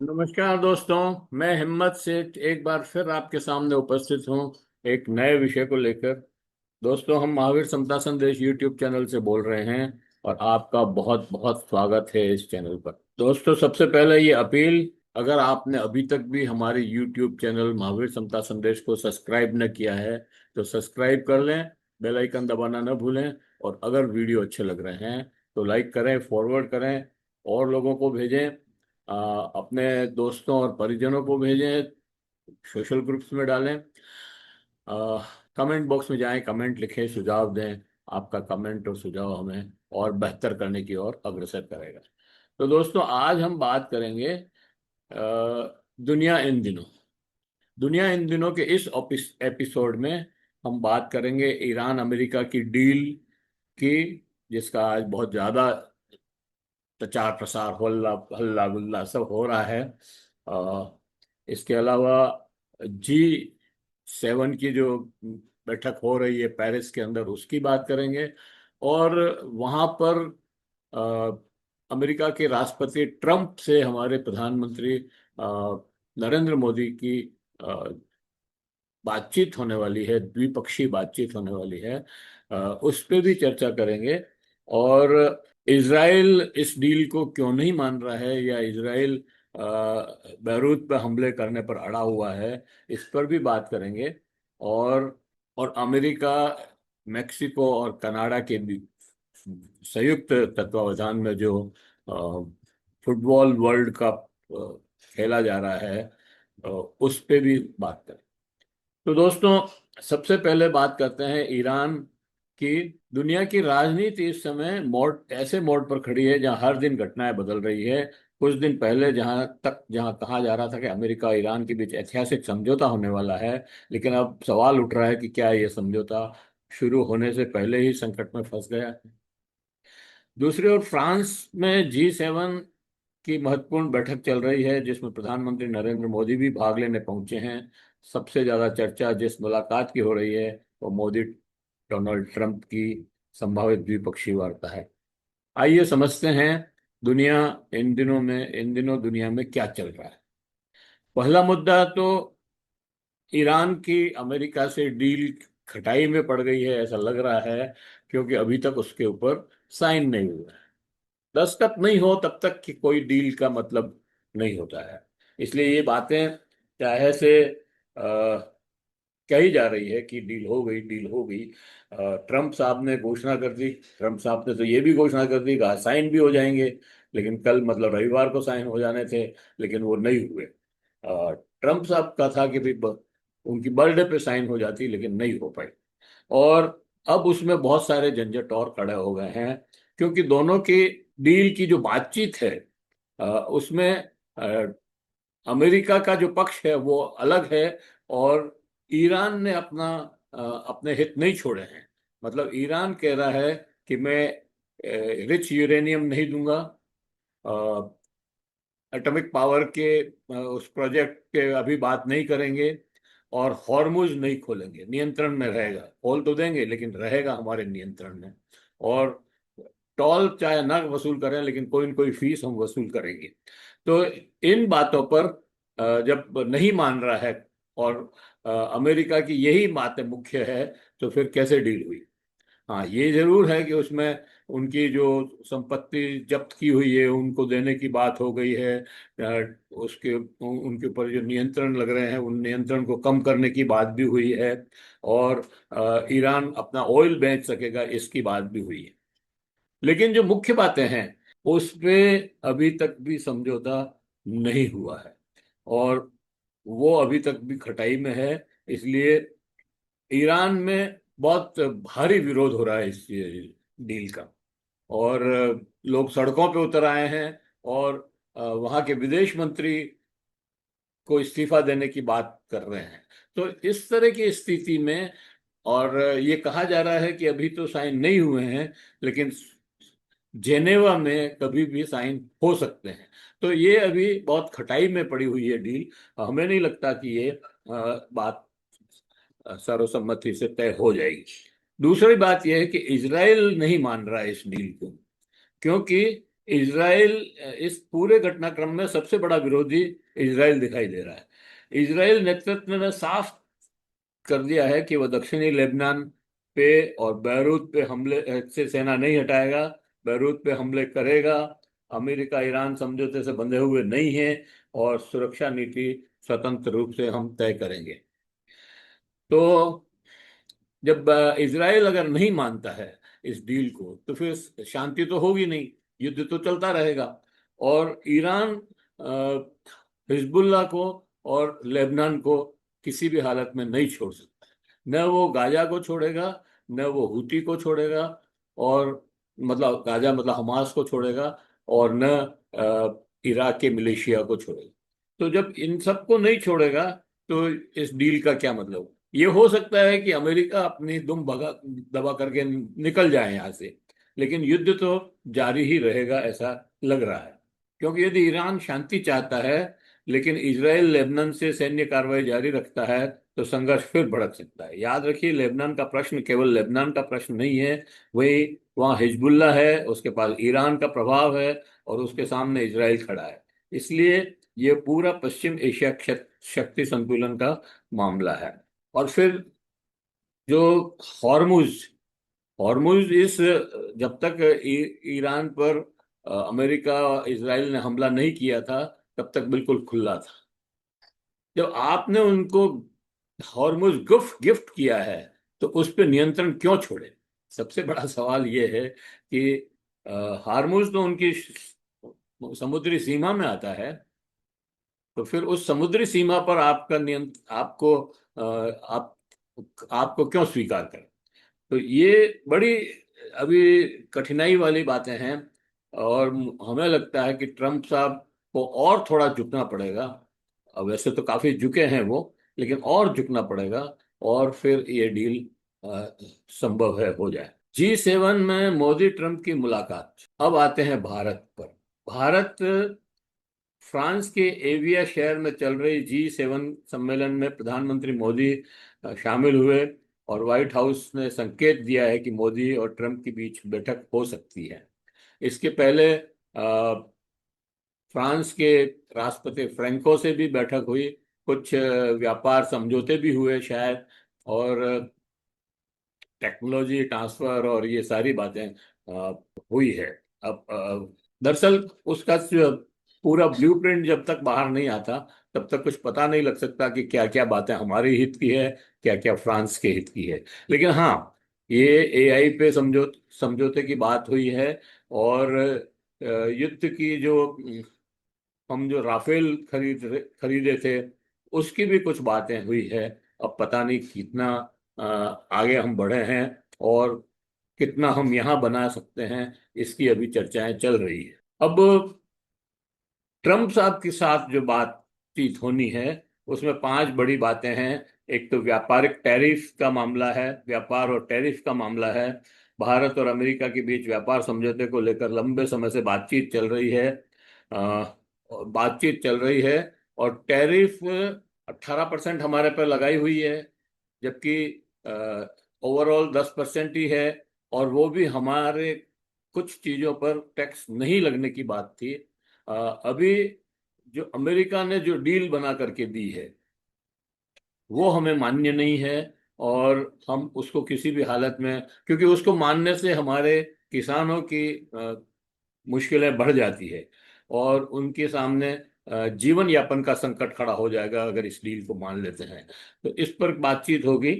नमस्कार दोस्तों। मैं हिम्मत से एक बार फिर आपके सामने उपस्थित हूँ एक नए विषय को लेकर। दोस्तों, हम महावीर समता संदेश यूट्यूब चैनल से बोल रहे हैं और आपका बहुत बहुत स्वागत है इस चैनल पर। दोस्तों, सबसे पहले ये अपील, अगर आपने अभी तक भी हमारे यूट्यूब चैनल महावीर समता संदेश को सब्सक्राइब न किया है तो सब्सक्राइब कर लें, बेल आइकन दबाना न भूलें। और अगर वीडियो अच्छे लग रहे हैं तो लाइक करें, फॉरवर्ड करें और लोगों को भेजें। अपने दोस्तों और परिजनों को भेजें, सोशल ग्रुप्स में डालें। कमेंट बॉक्स में जाएं, कमेंट लिखें, सुझाव दें। आपका कमेंट और सुझाव हमें और बेहतर करने की ओर अग्रसर करेगा। तो दोस्तों, आज हम बात करेंगे दुनिया इन दिनों। दुनिया इन दिनों के इस एपिसोड में हम बात करेंगे ईरान अमेरिका की डील की, जिसका आज बहुत ज्यादा प्रचार प्रसार हल्ला हल्ला गुल्ला सब हो रहा है। इसके अलावा G7 की जो बैठक हो रही है पेरिस के अंदर, उसकी बात करेंगे। और वहां पर अमेरिका के राष्ट्रपति ट्रंप से हमारे प्रधानमंत्री नरेंद्र मोदी की अ, बातचीत होने वाली है, द्विपक्षीय बातचीत होने वाली है। उस पे भी चर्चा करेंगे। और इजराइल इस डील को क्यों नहीं मान रहा है, या इजराइल बैरूत पर हमले करने पर अड़ा हुआ है, इस पर भी बात करेंगे। और अमेरिका, मेक्सिको और कनाडा के भी संयुक्त तत्वावधान में जो फुटबॉल वर्ल्ड कप खेला जा रहा है, उस पे भी बात करेंगे। तो दोस्तों, सबसे पहले बात करते हैं ईरान की। दुनिया की राजनीति इस समय मोड़, ऐसे मोड़ पर खड़ी है जहां हर दिन घटनाएं बदल रही है। कुछ दिन पहले जहां कहा जा रहा था कि अमेरिका और ईरान के बीच ऐतिहासिक समझौता होने वाला है, लेकिन अब सवाल उठ रहा है कि क्या ये समझौता शुरू होने से पहले ही संकट में फंस गया। दूसरी ओर फ्रांस में G7 की महत्वपूर्ण बैठक चल रही है, जिसमें प्रधानमंत्री नरेंद्र मोदी भी भाग लेने पहुंचे हैं। सबसे ज्यादा चर्चा जिस मुलाकात की हो रही है वो मोदी डोनाल्ड ट्रंप की संभावित द्विपक्षीय वार्ता है। आइए समझते हैं दुनिया इन दिनों दुनिया में क्या चल रहा है। पहला मुद्दा तो ईरान की अमेरिका से डील खटाई में पड़ गई है, ऐसा लग रहा है, क्योंकि अभी तक उसके ऊपर साइन नहीं हुआ है। दस्तखत नहीं हो तब तक कि कोई डील का मतलब नहीं होता है। इसलिए ये बातें चाहे से कही जा रही है कि डील हो गई, डील हो गई। ट्रंप साहब ने घोषणा कर दी। ट्रंप साहब ने तो ये भी घोषणा कर दी, कहा साइन भी हो जाएंगे, लेकिन कल मतलब रविवार को साइन हो जाने थे, लेकिन वो नहीं हुए। ट्रंप साहब का था कि भी उनकी बर्थडे पे साइन हो जाती, लेकिन नहीं हो पाई। और अब उसमें बहुत सारे झंझट और खड़े हो गए हैं, क्योंकि दोनों की डील की जो बातचीत है, उसमें अमेरिका का जो पक्ष है वो अलग है, और ईरान ने अपने हित नहीं छोड़े हैं। मतलब ईरान कह रहा है कि मैं रिच यूरेनियम नहीं दूंगा, एटॉमिक पावर के उस प्रोजेक्ट के अभी बात नहीं करेंगे, और हॉर्मुज नहीं खोलेंगे, नियंत्रण में रहेगा। खोल तो देंगे लेकिन रहेगा हमारे नियंत्रण में। और टोल चाहे ना वसूल करें, लेकिन कोई न कोई फीस हम वसूल करेंगे। तो इन बातों पर जब नहीं मान रहा है, और अमेरिका की यही बातें मुख्य है, तो फिर कैसे डील हुई। हाँ, ये जरूर है कि उसमें उनकी जो संपत्ति जब्त की हुई है उनको देने की बात हो गई है। उसके उनके ऊपर जो नियंत्रण लग रहे हैं उन नियंत्रण को कम करने की बात भी हुई है। और ईरान अपना ऑयल बेच सकेगा, इसकी बात भी हुई है। लेकिन जो मुख्य बातें हैं उस पे अभी तक भी समझौता नहीं हुआ है, और वो अभी तक भी खटाई में है। इसलिए ईरान में बहुत भारी विरोध हो रहा है इस डील का। और लोग सड़कों पे उतर आए हैं, और वहाँ के विदेश मंत्री को इस्तीफा देने की बात कर रहे हैं। तो इस तरह की स्थिति में, और ये कहा जा रहा है कि अभी तो साइन नहीं हुए हैं, लेकिन जेनेवा में कभी भी साइन हो सकते हैं। तो ये अभी बहुत खटाई में पड़ी हुई है डील। हमें नहीं लगता कि ये बात सर्वसम्मति से तय हो जाएगी। दूसरी बात यह है कि इजराइल नहीं मान रहा है इस डील को, क्योंकि इजराइल इस पूरे घटनाक्रम में सबसे बड़ा विरोधी इजराइल दिखाई दे रहा है। इजराइल नेतृत्व ने साफ कर दिया है कि वह दक्षिणी लेबनान पे और बैरूत पे हमले से सेना नहीं हटाएगा, बैरूत पे हमले करेगा। अमेरिका ईरान समझौते से बंधे हुए नहीं है और सुरक्षा नीति स्वतंत्र रूप से हम तय करेंगे। तो जब इजराइल अगर नहीं मानता है इस डील को, तो फिर शांति तो होगी नहीं, युद्ध तो चलता रहेगा। और ईरान हिजबुल्लाह को और लेबनान को किसी भी हालत में नहीं छोड़ सकता। न वो गाजा को छोड़ेगा, न वो हूती को छोड़ेगा, और मतलब गाजा मतलब हमास को छोड़ेगा, और न इराक के मिलिशिया को छोड़ेगा। तो जब इन सबको नहीं छोड़ेगा तो इस डील का क्या मतलब? ये हो सकता है कि अमेरिका अपनी दुम भगा दबा करके निकल जाए यहाँ से, लेकिन युद्ध तो जारी ही रहेगा ऐसा लग रहा है। क्योंकि यदि ईरान शांति चाहता है लेकिन इजराइल लेबनान से सैन्य कार्रवाई जारी रखता है, तो संघर्ष फिर भड़क सकता है। याद रखिए, लेबनान का प्रश्न केवल लेबनान का प्रश्न नहीं है, वही वहाँ हिजबुल्ला है, उसके पास ईरान का प्रभाव है, और उसके सामने इजराइल खड़ा है। इसलिए ये पूरा पश्चिम एशिया शक्ति संतुलन का मामला है। और फिर जो हॉर्मुज हॉर्मुज इस जब तक ईरान पर अमेरिका इजराइल ने हमला नहीं किया था, तब तक बिल्कुल खुला था। जब आपने उनको हॉर्मुज गिफ्ट गिफ्ट किया है, तो उस पर नियंत्रण क्यों छोड़े? सबसे बड़ा सवाल यह है कि हार्मुज तो उनकी समुद्री सीमा में आता है, तो फिर उस समुद्री सीमा पर आपका नियंत्रण आपको क्यों स्वीकार करें? तो ये बड़ी अभी कठिनाई वाली बातें हैं, और हमें लगता है कि ट्रम्प साहब को और थोड़ा झुकना पड़ेगा। अब वैसे तो काफी झुके हैं वो, लेकिन और झुकना पड़ेगा, और फिर ये डील संभव है हो जाए। G7 में मोदी ट्रम्प की मुलाकात। अब आते हैं भारत पर। भारत फ्रांस के एविया शहर में चल रही G7 सम्मेलन में प्रधानमंत्री मोदी शामिल हुए, और व्हाइट हाउस ने संकेत दिया है कि मोदी और ट्रंप के बीच बैठक हो सकती है। इसके पहले फ्रांस के राष्ट्रपति फ्रैंको से भी बैठक हुई, कुछ व्यापार समझौते भी हुए शायद, और टेक्नोलॉजी ट्रांसफर और ये सारी बातें हुई है। अब दरअसल उसका पूरा ब्लूप्रिंट जब तक बाहर नहीं आता, तब तक कुछ पता नहीं लग सकता कि क्या क्या बातें हमारे हित की है, क्या क्या फ्रांस के हित की है। लेकिन हाँ, ये एआई पे समझौते की बात हुई है, और युद्ध की जो हम जो राफेल खरीदे थे, उसकी भी कुछ बातें हुई है। अब पता नहीं कितना आगे हम बढ़े हैं, और कितना हम यहाँ बना सकते हैं, इसकी अभी चर्चाएं चल रही है। अब ट्रम्प साहब के साथ जो बातचीत होनी है, उसमें 5 बड़ी बातें हैं। एक तो व्यापारिक टैरिफ का मामला है, व्यापार और टैरिफ का मामला है। भारत और अमेरिका के बीच व्यापार समझौते को लेकर लंबे समय से बातचीत चल रही है, और टैरिफ 18% हमारे पर लगाई हुई है, जबकि ओवरऑल 10% ही है। और वो भी हमारे कुछ चीजों पर टैक्स नहीं लगने की बात थी। अभी जो अमेरिका ने जो डील बना करके दी है, वो हमें मान्य नहीं है, और हम उसको किसी भी हालत में, क्योंकि उसको मानने से हमारे किसानों की मुश्किलें बढ़ जाती है, और उनके सामने जीवन यापन का संकट खड़ा हो जाएगा अगर इस डील को मान लेते हैं। तो इस पर बातचीत होगी।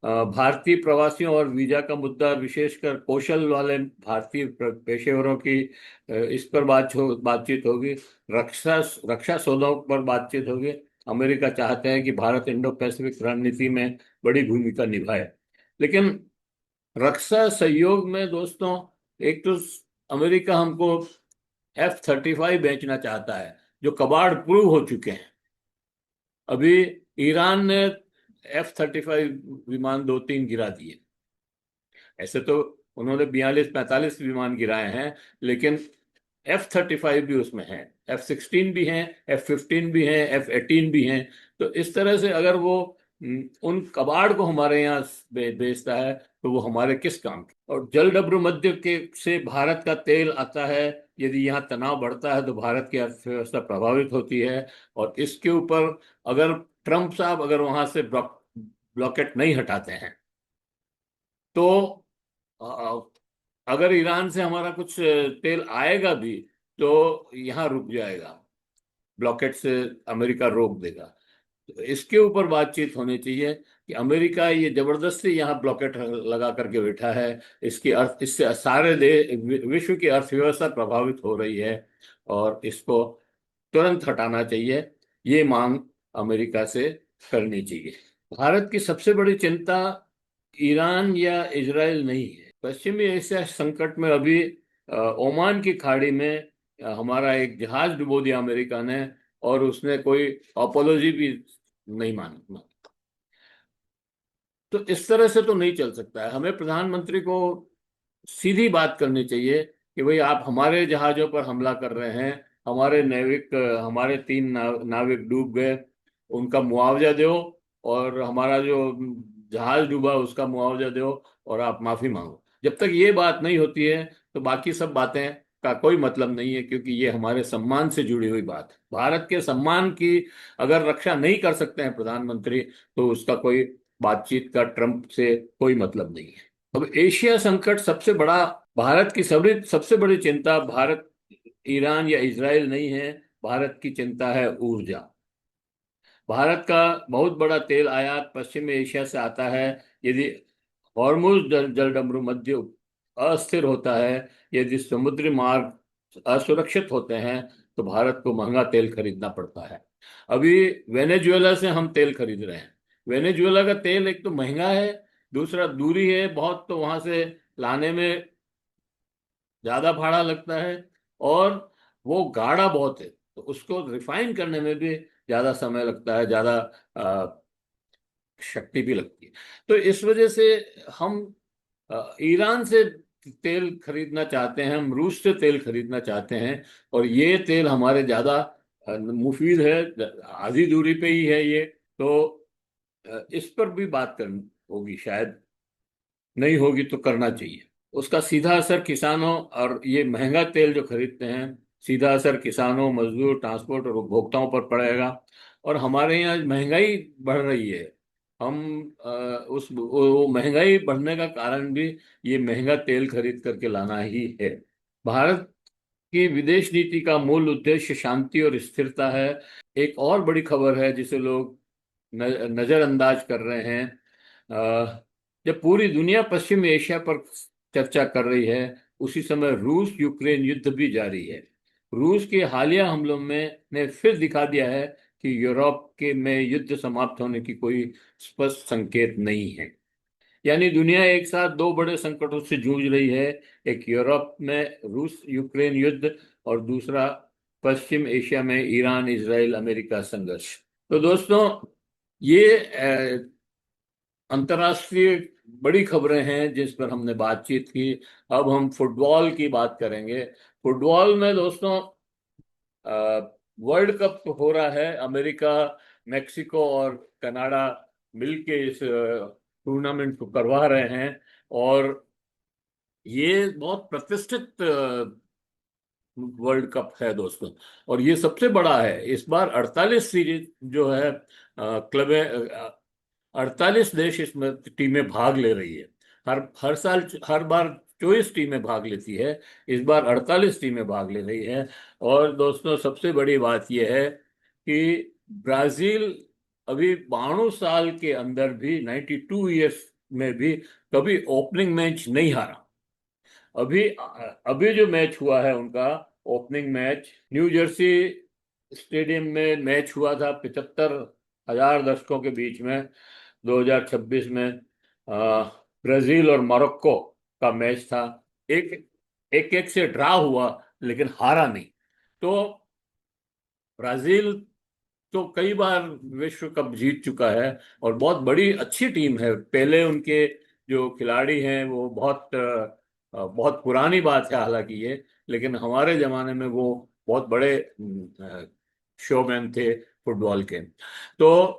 भारतीय प्रवासियों और वीजा का मुद्दा, विशेषकर कौशल वाले भारतीय पेशेवरों की, इस पर बातचीत होगी। रक्षा रक्षा सौदों पर बातचीत होगी। अमेरिका चाहते हैं कि भारत इंडो पैसिफिक रणनीति में बड़ी भूमिका निभाए, लेकिन रक्षा सहयोग में दोस्तों, एक तो अमेरिका हमको F-35 बेचना चाहता है, जो कबाड़ प्रूव हो चुके हैं। अभी ईरान ने F-35 विमान 2-3 गिरा दिए। ऐसे तो उन्होंने 42-45 विमान गिराए हैं, लेकिन F-35 भी उसमें है, F-16 भी हैं, F-15 भी हैं, F-18 भी हैं। तो इस तरह से अगर वो उन कबाड़ को हमारे यहाँ बेचता है, तो वो हमारे किस काम के? और जलडब्रू मध्य के से भारत का तेल आता है, यदि यहाँ तनाव बढ़ता है तो भारत की अर्थव्यवस्था प्रभावित होती है। और इसके ऊपर अगर ट्रंप साहब अगर वहां से ब्लॉकेट नहीं हटाते हैं तो अगर ईरान से हमारा कुछ तेल आएगा भी तो यहाँ रुक जाएगा, ब्लॉकेट से अमेरिका रोक देगा। तो इसके ऊपर बातचीत होनी चाहिए कि अमेरिका ये जबरदस्ती यहाँ ब्लॉकेट लगा करके बैठा है, इससे सारे विश्व की अर्थव्यवस्था प्रभावित हो रही है और इसको तुरंत हटाना चाहिए, ये मांग अमेरिका से करनी चाहिए। भारत की सबसे बड़ी चिंता ईरान या इजराइल नहीं है। पश्चिमी एशिया संकट में अभी ओमान की खाड़ी में हमारा एक जहाज डुबो दिया अमेरिका ने, और उसने कोई अपोलॉजी भी नहीं मानी। तो इस तरह से तो नहीं चल सकता है। हमें प्रधानमंत्री को सीधी बात करनी चाहिए कि भाई आप हमारे जहाजों पर हमला कर रहे हैं, हमारे नाविक हमारे 3 नाविक डूब गए, उनका मुआवजा दो, और हमारा जो जहाज डूबा उसका मुआवजा दो, और आप माफी मांगो। जब तक ये बात नहीं होती है तो बाकी सब बातें का कोई मतलब नहीं है, क्योंकि ये हमारे सम्मान से जुड़ी हुई बात है। भारत के सम्मान की अगर रक्षा नहीं कर सकते हैं प्रधानमंत्री, तो उसका कोई बातचीत का ट्रंप से कोई मतलब नहीं है। अब एशिया संकट सबसे बड़ा, भारत की सबसे बड़ी चिंता भारत, ईरान या इजराइल नहीं है। भारत की चिंता है ऊर्जा। भारत का बहुत बड़ा तेल आयात पश्चिम एशिया से आता है। यदि हॉर्मुज जलडमरू मध्य अस्थिर होता है, यदि समुद्री मार्ग असुरक्षित होते हैं, तो भारत को महंगा तेल खरीदना पड़ता है। अभी वेनेजुएला से हम तेल खरीद रहे हैं। वेनेजुएला का तेल एक तो महंगा है, दूसरा दूरी है बहुत, तो वहां से लाने में ज्यादा भाड़ा लगता है, और वो गाढ़ा बहुत है, तो उसको रिफाइन करने में भी ज्यादा समय लगता है, ज्यादा शक्ति भी लगती है। तो इस वजह से हम ईरान से तेल खरीदना चाहते हैं, हम रूस से तेल खरीदना चाहते हैं, और ये तेल हमारे ज्यादा मुफीद है, आधी दूरी पे ही है ये। तो इस पर भी बात करनी होगी, शायद नहीं होगी तो करना चाहिए। उसका सीधा असर किसानों, और ये महंगा तेल जो खरीदते हैं, सीधा असर किसानों, मजदूर, ट्रांसपोर्ट और उपभोक्ताओं पर पड़ेगा। और हमारे यहाँ महंगाई बढ़ रही है। हम वो महंगाई बढ़ने का कारण भी ये महंगा तेल खरीद करके लाना ही है। भारत की विदेश नीति का मूल उद्देश्य शांति और स्थिरता है। एक और बड़ी खबर है जिसे लोग नजरअंदाज कर रहे हैं। जब पूरी दुनिया पश्चिम एशिया पर चर्चा कर रही है, उसी समय रूस यूक्रेन युद्ध भी जारी है। रूस के हालिया हमलों में ने फिर दिखा दिया है कि यूरोप के में युद्ध समाप्त होने की कोई स्पष्ट संकेत नहीं है। यानी दुनिया एक साथ दो बड़े संकटों से जूझ रही है, एक यूरोप में रूस यूक्रेन युद्ध, और दूसरा पश्चिम एशिया में ईरान इजराइल अमेरिका संघर्ष। तो दोस्तों, ये अंतर्राष्ट्रीय बड़ी खबरें हैं जिस पर हमने बातचीत की। अब हम फुटबॉल की बात करेंगे। फुटबॉल में दोस्तों वर्ल्ड कप हो रहा है। अमेरिका, मेक्सिको और कनाडा मिलके इस टूर्नामेंट को करवा रहे हैं, और ये बहुत प्रतिष्ठित वर्ल्ड कप है दोस्तों। और ये सबसे बड़ा है। इस बार 48 सीरीज जो है क्लब, 48 देश इसमें टीमें भाग ले रही है। हर हर साल हर बार 24 टीमें भाग लेती है, इस बार 48 टीमें भाग ले रही है। और दोस्तों, सबसे बड़ी बात यह है कि ब्राजील अभी 92 साल के अंदर भी, 92 ईयर्स में भी कभी ओपनिंग मैच नहीं हारा। अभी अभी जो मैच हुआ है उनका opening match, new Jersey stadium में मैच हुआ था 75,000 दर्शकों के बीच में, 2026 में ब्राजील और मोरक्को का मैच था। एक एक एक से ड्रा हुआ, लेकिन हारा नहीं। तो ब्राजील तो कई बार विश्व कप जीत चुका है, और बहुत बड़ी अच्छी टीम है। पहले उनके जो खिलाड़ी हैं वो बहुत पुरानी बात है हालांकि ये, लेकिन हमारे जमाने में वो बहुत बड़े शोमैन थे फुटबॉल के। तो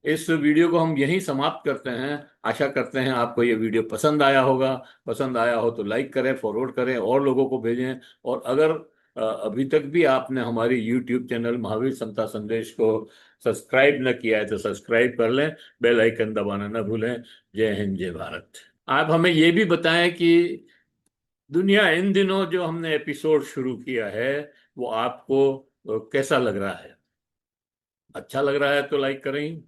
इस वीडियो को हम यहीं समाप्त करते हैं। आशा करते हैं आपको ये वीडियो पसंद आया होगा। पसंद आया हो तो लाइक करें, फॉरवर्ड करें, और लोगों को भेजें। और अगर अभी तक भी आपने हमारी यूट्यूब चैनल महावीर समता संदेश को सब्सक्राइब न किया है तो सब्सक्राइब कर लें, बेल आइकन दबाना न भूलें। जय हिंद, जय भारत। आप हमें ये भी बताएं कि दुनिया इन दिनों जो हमने एपिसोड शुरू किया है वो आपको कैसा लग रहा है। अच्छा लग रहा है तो लाइक करें,